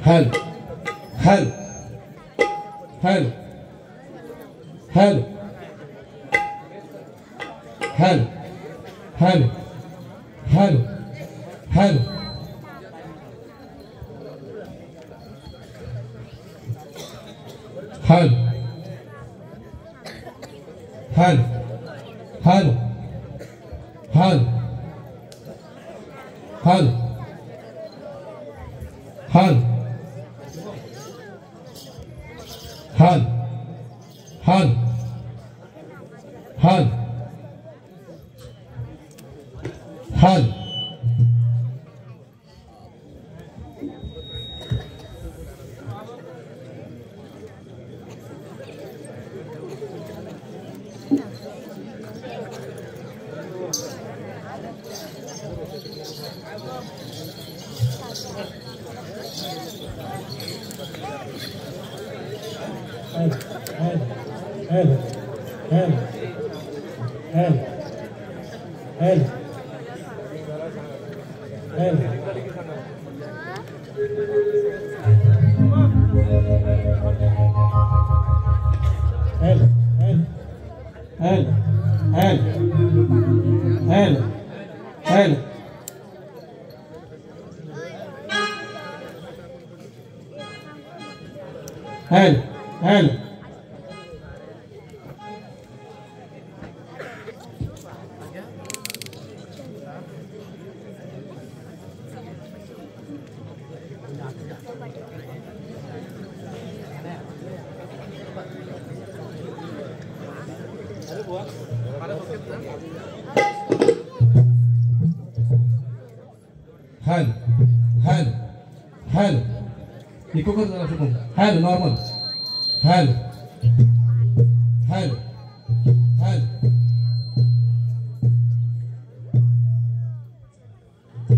Hello, hello, hello, hello, hello, hello, hello, hello. Hello, hello, hello, hello, hello, hello. Hal, hal, hal, hal. Hal, hal, hal. Ikut dalam hukum. Hal normal. Hal, hal, hal,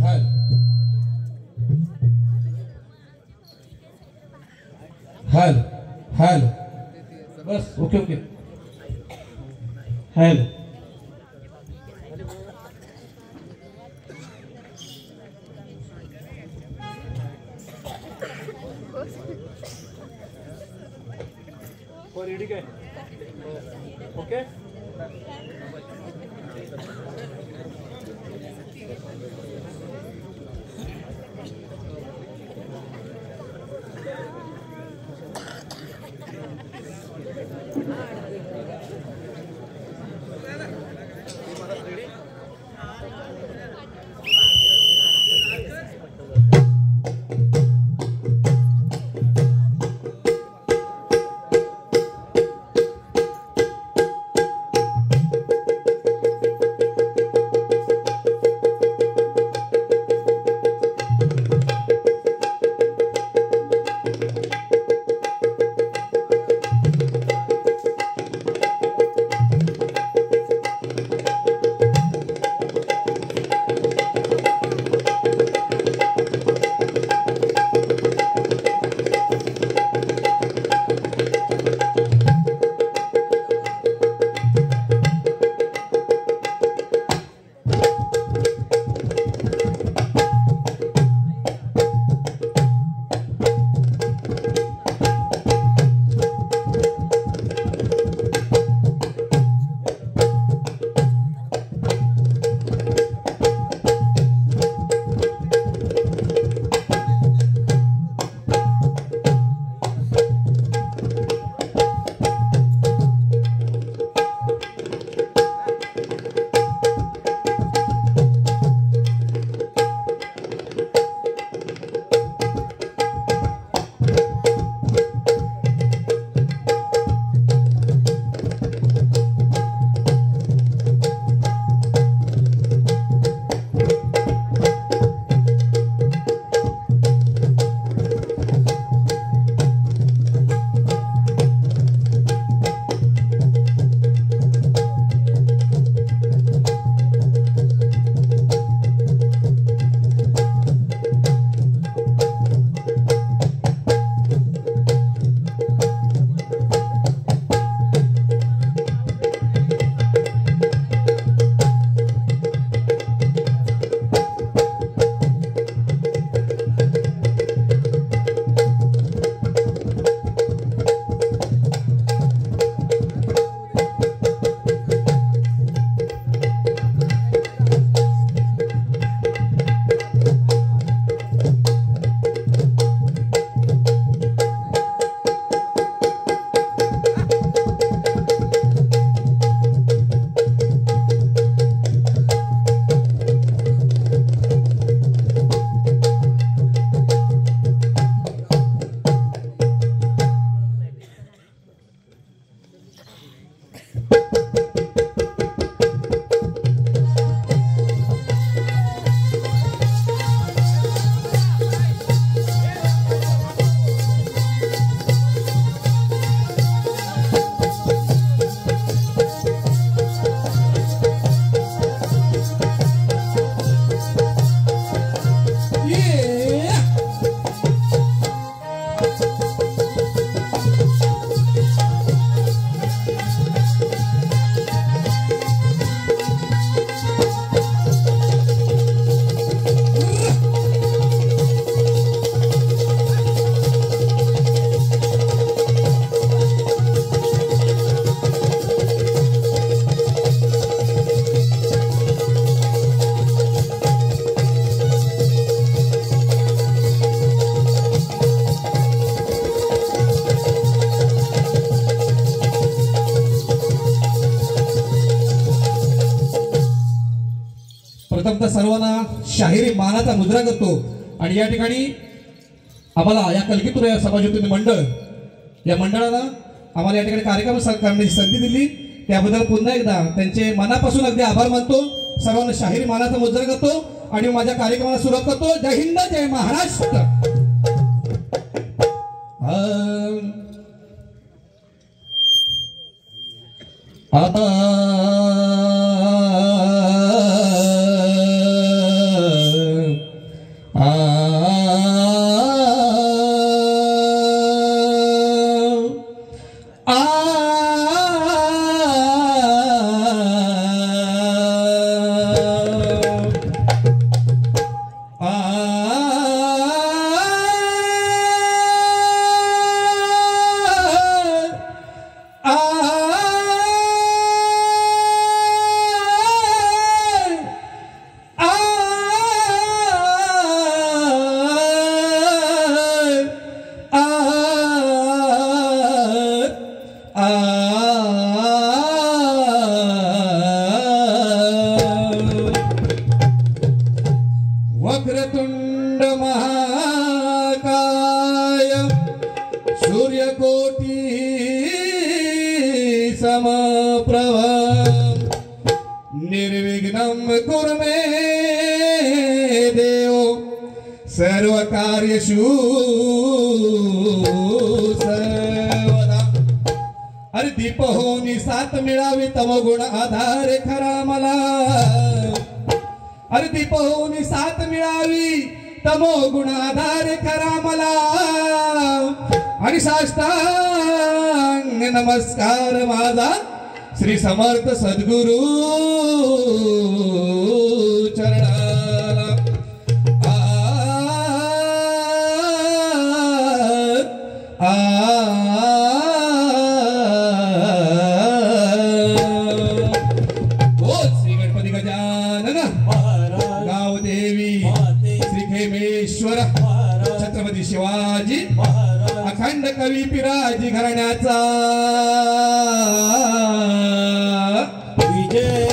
hal, hal, hal. बस okay okay. Hal. Ready काय okay आपल्या सर्वांना शाहिरी मानाचा मुजरा करतो आणि या ठिकाणी आम्हाला या कलगीतुरा समाजोत्ती मंडळ या मंडळाला आम्हाला या ठिकाणी कार्यक्रम करण्याची संधी दिली त्याबद्दल पुन्हा एकदा त्यांचे मनापासून अगदी आभार मानतो सर्वांना शाहिरी मानाचा मुजरा करतो आणि माझ्या कार्यक्रमाला सुरुवात करतो जय हिंद जय महाराष्ट्र वक्रतुंड महाकाय सूर्यकोटी समप्रभ निर्विघ्नं कुरु मे देव सर्व कार्येषु सर्वदा अरे दीप होनी साथ मिळावी तव गुण आधार खरा मला अरे दीप होनी साथ मिळावी तमो गुण आधार खरा मला आणि साष्टांग नमस्कार माझा श्री समर्थ सद्गुरु चरणाला श्री गणपती गजानन गावदेवी श्री खेमेश्वर छत्रपती शिवाजी अखंड कवी पिराजी घराण्याचा विजय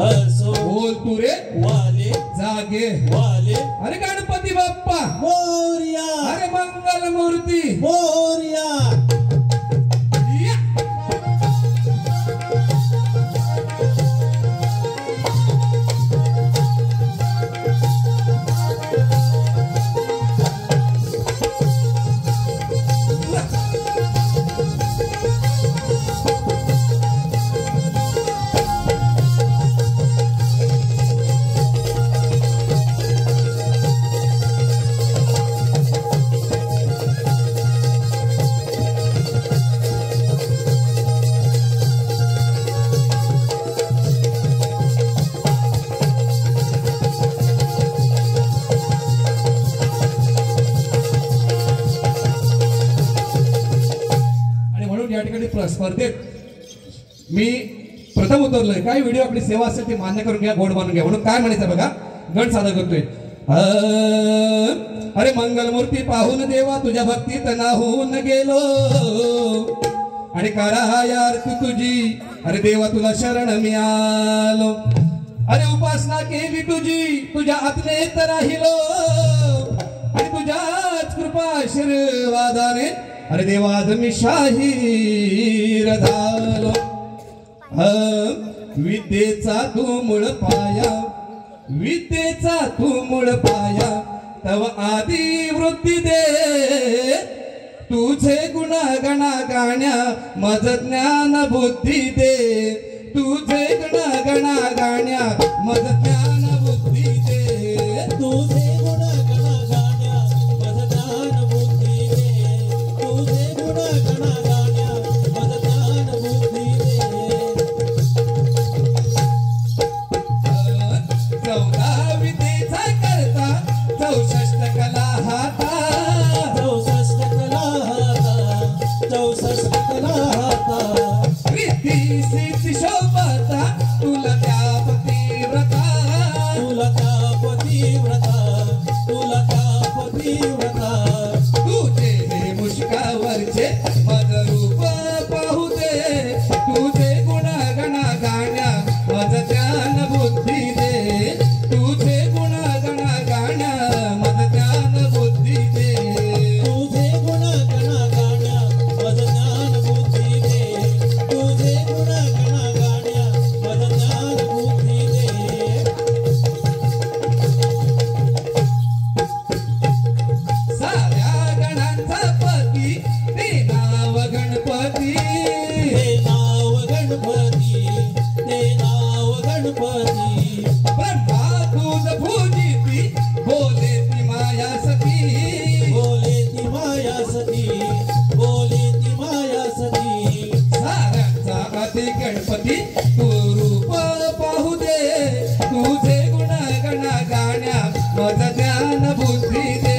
असो बोल तू रे वाले जागे वाले अरे गणपती बाप्पा मोरया अरे मंगल मूर्ती मोरया या. या ठिकाणी स्पर्धेत मी प्रथम उतरलोय काय व्हिडिओ आपली सेवा असेल ती मान्य करून घ्या गोड मानून घ्या म्हणून काय म्हणायचं बघा गण सादर करतोय अरे मंगलमूर्ती पाहून देवा तुझ्या भक्तीत नाहून गेलो आणि करा आरती तुझी अरे देवा तुला शरण मी आलो अरे उपासना केली तुझी तुझ्या आत्मेत राहिलो आणि तुझ्याच कृपा आशीर्वादाने अरे देवा आज मी शाहीर झालो विद्येचा तू मूळ पाया विद्येचा तू मूळ पाया तव आदी वृत्ती दे तुझे गुणगणा गाण्या मज ज्ञान बुद्धी दे तुझे गुणगणा गाण्या मज ज्ञान बुद्धी दे तुझे गुणगणा गाण्या मज ज्ञान बुद्धी दे तुझे गुणगणा गाण्या मज ज्ञान बुद्धी दे 14 विद्येचा करता 64 कला हाता 64 कला हाता 64 कला हाता प्रीती सिद्धी शोभता तुला त्या पतिव्रता तुला त्या पतिव्रता तुला त्या पतिव्रता तुझे हे मुष्कावरचे मज रूप पाहू दे तुझे गुणगणा गाण्या मज ज्ञान बुद्धी मज ज्ञान बुद्धी दे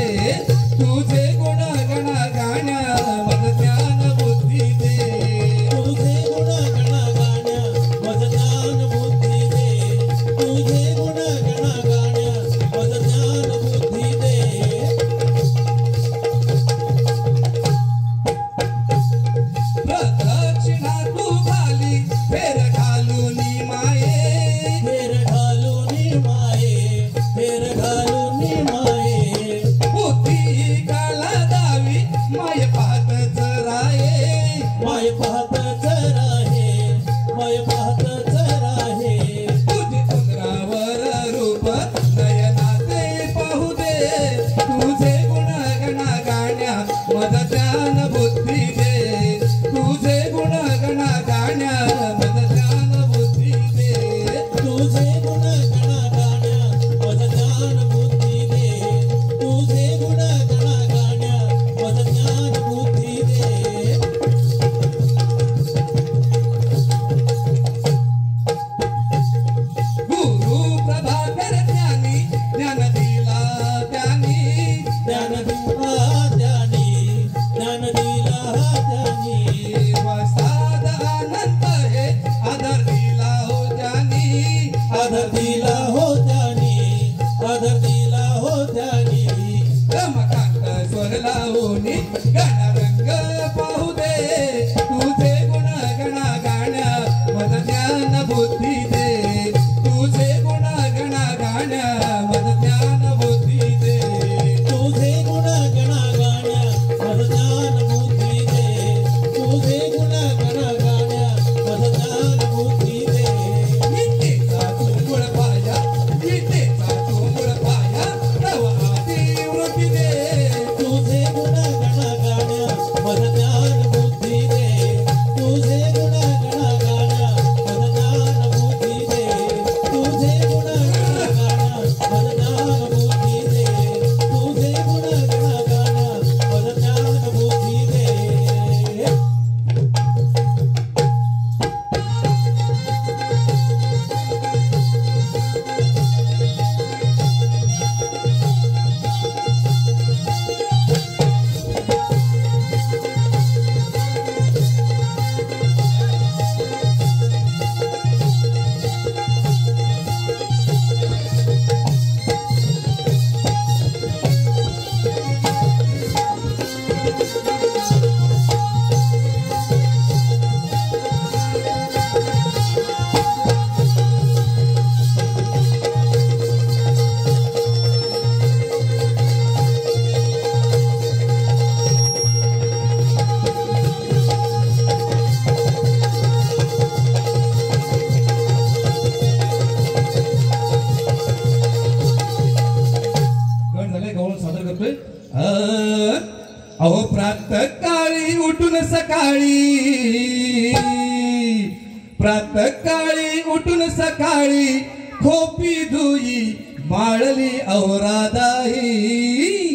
तुझे गुण गण गाण्या मज ज्ञान बुद्धी दे तुझे गुण गण गाण्या मज ज्ञान बुद्धी दे तुझे गुण गण गाण्या मज ज्ञान बुद्धी दे प्रदक्षिणा तू खाली फेर घालून माये फेर घालून माये फेर घालून माये बुद्धी काला दावी माय पाहतच राये माय पाहतच राहे माय पाहतच राहे तुझे चंद्रावर रूप नयनाते पाहू दे तुझे गुण गण गाण्या मज ज्ञान बुद्धी दे तुझे गुण गण गाण्या मज ज्ञान बुद्धी दे तुझे गुण गण गाण्या मज ज्ञान बुद्धी दे तुझे गुण गण गाण्या मज ज्ञान बुद्धी दे गुरु प्रभाकर ज्ञानी ज्ञान दिला त्यानी ज्ञान दिला ज्ञानी ज्ञान दिला ज्ञानी वसाद आनंद हे आदर दिला हो ज्ञानी आदर दिला हो ज्ञानी आदर दिला हो ज्ञानी रमकांत स्वर लावूनी गण रंग पाहू दे तुझे गुण गण गाण्या मज ज्ञान बुद्धी दे तुझे गुण गण गाण्या मज ज्ञान बुद्धी दे तुझे गुण गण गाण्या मज ज्ञान बुद्धी दे तुझे गुण गण गाण्या मज ज्ञान बुद्धी दे विद्येचा तू मूळ पाया विद्येचा तू मूळ पाया तव आदी वृत्ती दे तुझे गुण गण गाण्या मज ज्ञान बुद्धी दे तुझे गुण गण गाण्या मज ज्ञान बुद्धी दे तुझे गुण गण गाण्या मज ज्ञान बुद्धी दे तुझे गुण गण गाण्या मज ज्ञान बुद्धी दे गण झाले गवळ सादर करतोय अहो प्रातः काळी उठून सकाळी खोपी धुई माळली अहो राधाई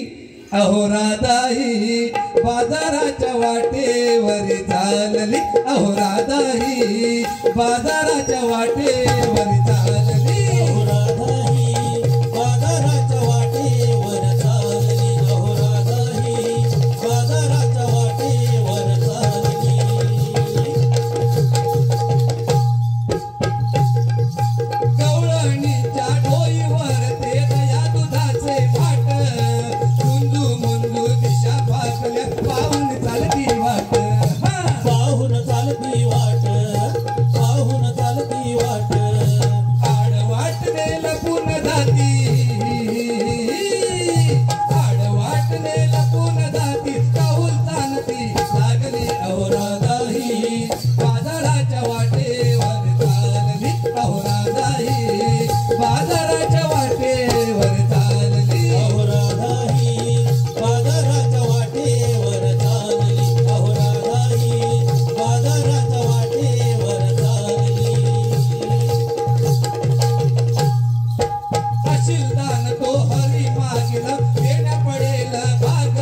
बाजाराच्या वाटेवरी चालली अहो राधाई बाजाराच्या वाटेवरी चालली अहो राधाई बाजाराच्या वाटेवर चालली अहो राधाई बाजाराच्या वाटेवर चालली गवळणीच्या डोईवर ते दया दुधाचे भाट मुंजू मुंजू दिशा पाकल्या पाहून चालती वाट पाहून चालती वाट पाहून चालती वाट आडवाटने लपून जाती काहूल तानती लागली अहो राधाई बाजाराच्या वाटेवर चालली अहो राधाई बाजाराच्या वाटेवर चालली अहो राधाई बाजाराच्या वाटेवर चालली अहो राधाई बाजाराच्या वाटेवर चालली अशिलदान तो हरी मागिला येण्या पडेल भाग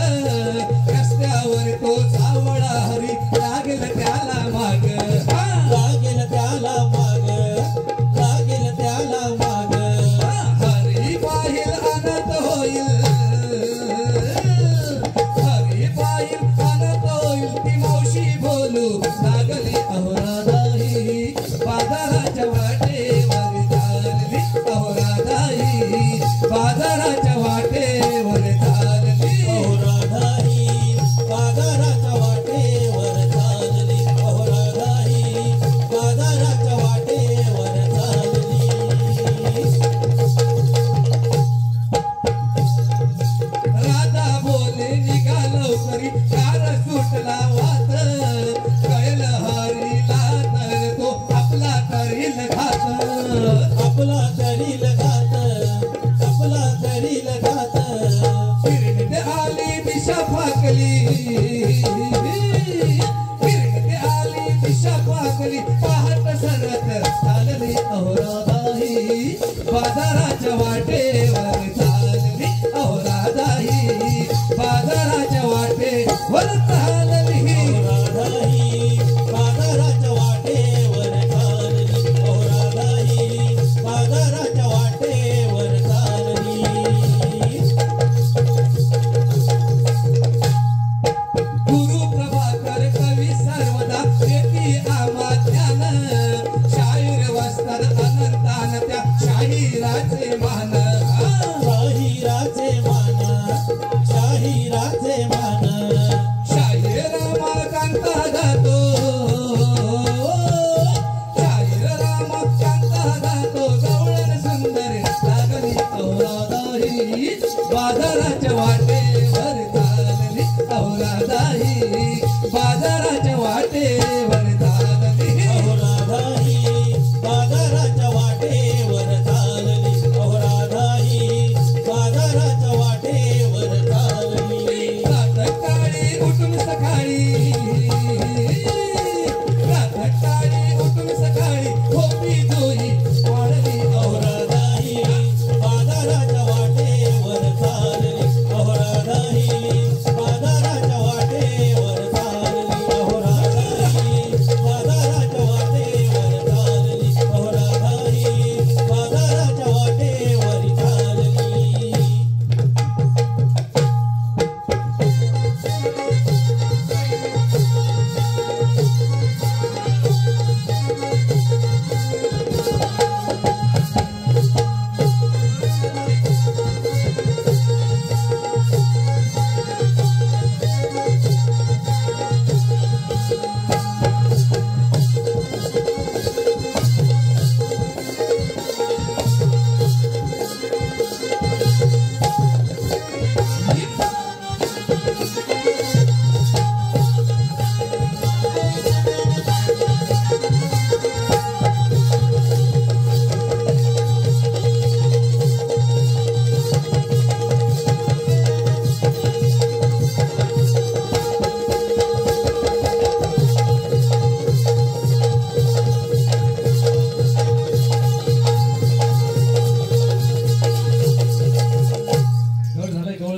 रस्त्यावर तो सावळा हरी लागेल त्याला माग लागेल त्याला माग लागेल त्याला माग हरी पाहिल अनंत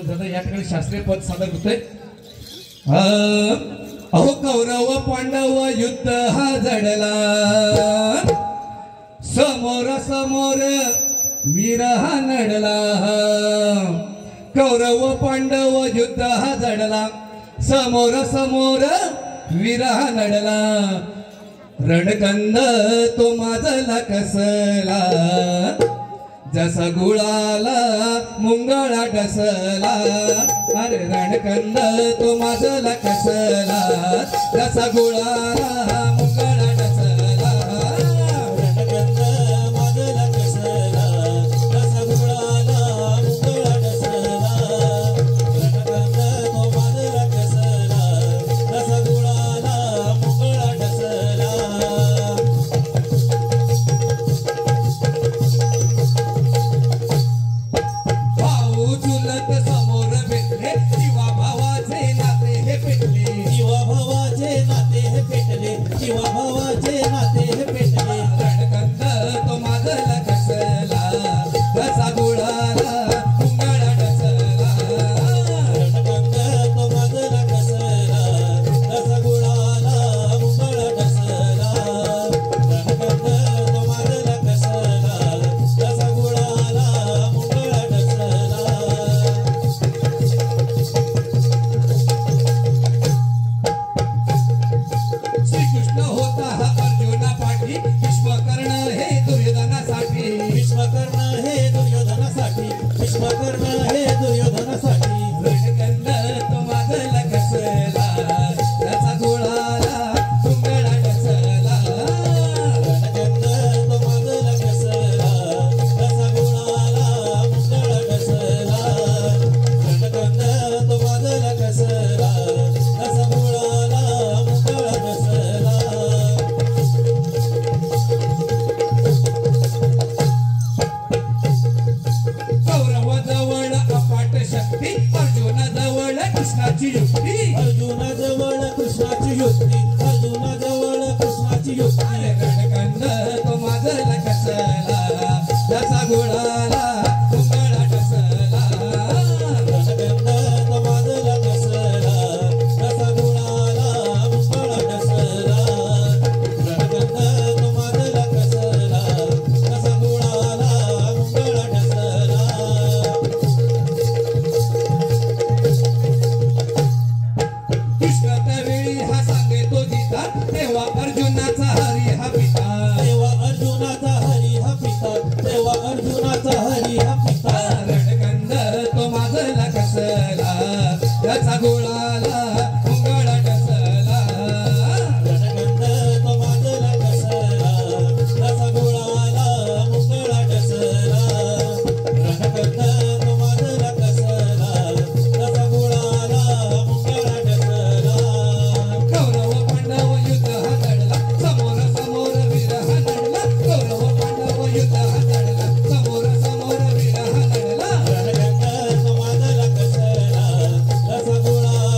दिवस झालं या ठिकाणी शास्त्रीय पद सादर होतोय. अहो कौरव पांडव युद्ध हा जडला समोर समोर वीर हा नडला. कौरव पांडव युद्ध हा जडला समोर समोर वीर हा नडला. रणकंद तो माजला कसला जसा गुळाला मुंगळा डसला. अरे रणकंद तो माजला कसला जसा गुळाला मुंगळा डसला. रणकंद माजला कसला जसा गुळाला मुंगळा डसला. रणकंद तो माजला कसला जसा गुळाला मुंगळा डसला. भाऊ चुलत समोर भेटले जीवा भावाचे नाते हे पेटले. जीवा भावाचे नाते हे पेटले. जीवा भावाचे नाते हे पेटले. रणकंद तो माजला कसला जसा गुळाला मुंगळा डसला. रणकंद तो माजला कसला जसा गुळाला मुंगळा डसला. रणकंद तो माजला कसला जसा गुळाला मुंगळा डसला. श्रीकृष्ण होता हा अर्जुना पाठी विश्वकर्ण हे दुर्योधनासाठी. विश्वकर्ण हे दुर्योधनासाठी. विश्वकर्ण हे दुर्योधनासाठी. रणकंद तो माजला कसला त्याचा गुळाला मुंगळा डसला. रणकंद तो माजला कसला जसा गुळाला मुंगळा डसला. रणकंद तो माजला कसला जसा गुळाला मुंगळा डसला. कौरव जवळ अपाट शक्ती अर्जुनाजवळ कृष्णाची युक्ती. अर्जुनाजवळ कृष्णाची युक्ती. अर्जुनाजवळ कृष्णाची युक्ती. रणकंद तो माजला कसला त्याचा गुळाला मुंगळा डसला. रणकंद तो माजला कसला जसा गुळाला मुंगळा डसला. रणकंद तो माजला कसला जसा गुळाला मुंगळा डसला. कृष्ण त्यावेळी हा सांगतो गीता तेव्हा अर्जुनाचा हरी हा पिता. तेव्हा अर्जुनाचा हरी हा पिता. तेव्हा अर्जुनाचा हरी हा पिता. रणकंद तो माजला कसला त्याचा गुळाला मुंगळा डसला. रणकंद तो माजला कसला जसा गुळाला मुंगळा डसला. रणकंद तो माजला कसला जसा गुळाला मुंगळा डसला. कौरव पांडव युद्ध हा लढला समोर समोर वीर हा लढला. कौरव पांडव युद्ध हा लढला समोर समोर वीर हा लढला. रणकंद तो माजला कसला जसा गुळाला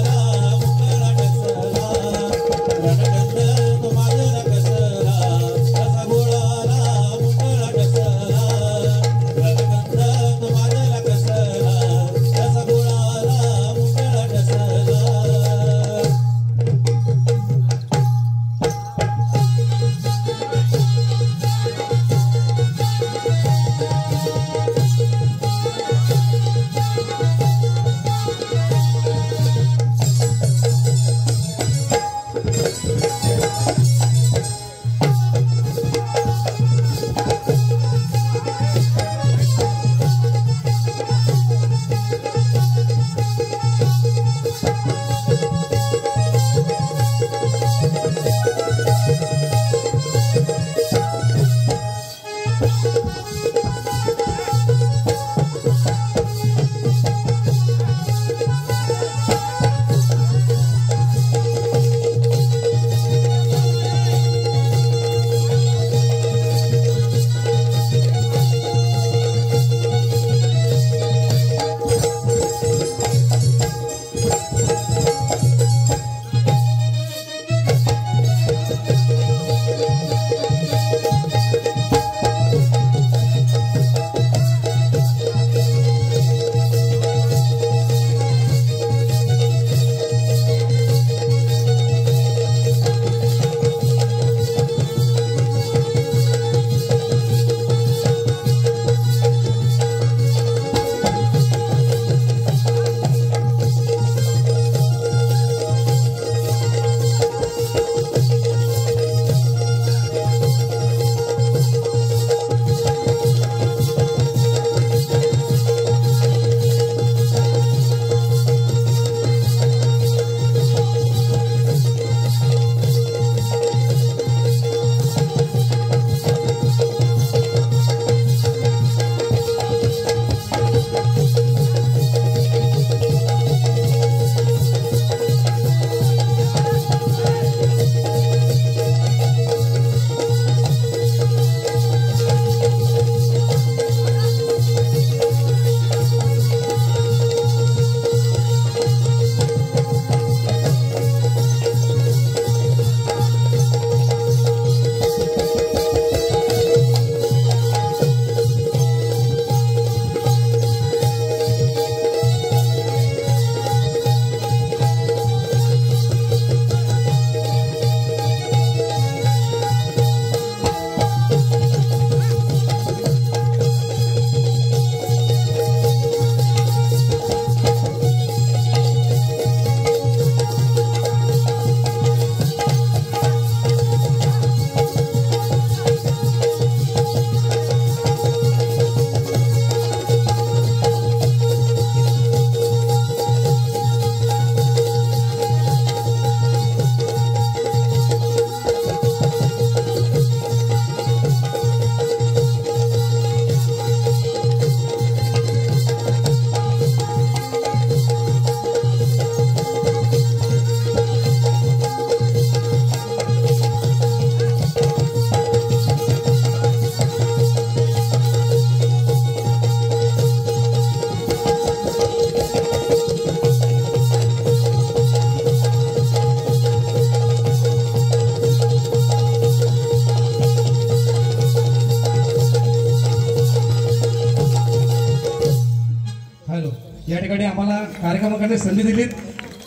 या ठिकाणी आम्हाला कार्यक्रम करण्याची संधी दिली.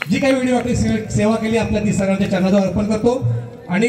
जी काही व्हिडिओ आपली सेवा केली आपल्या ती सगळ्यांच्या चरणाजवळ अर्पण करतो आणि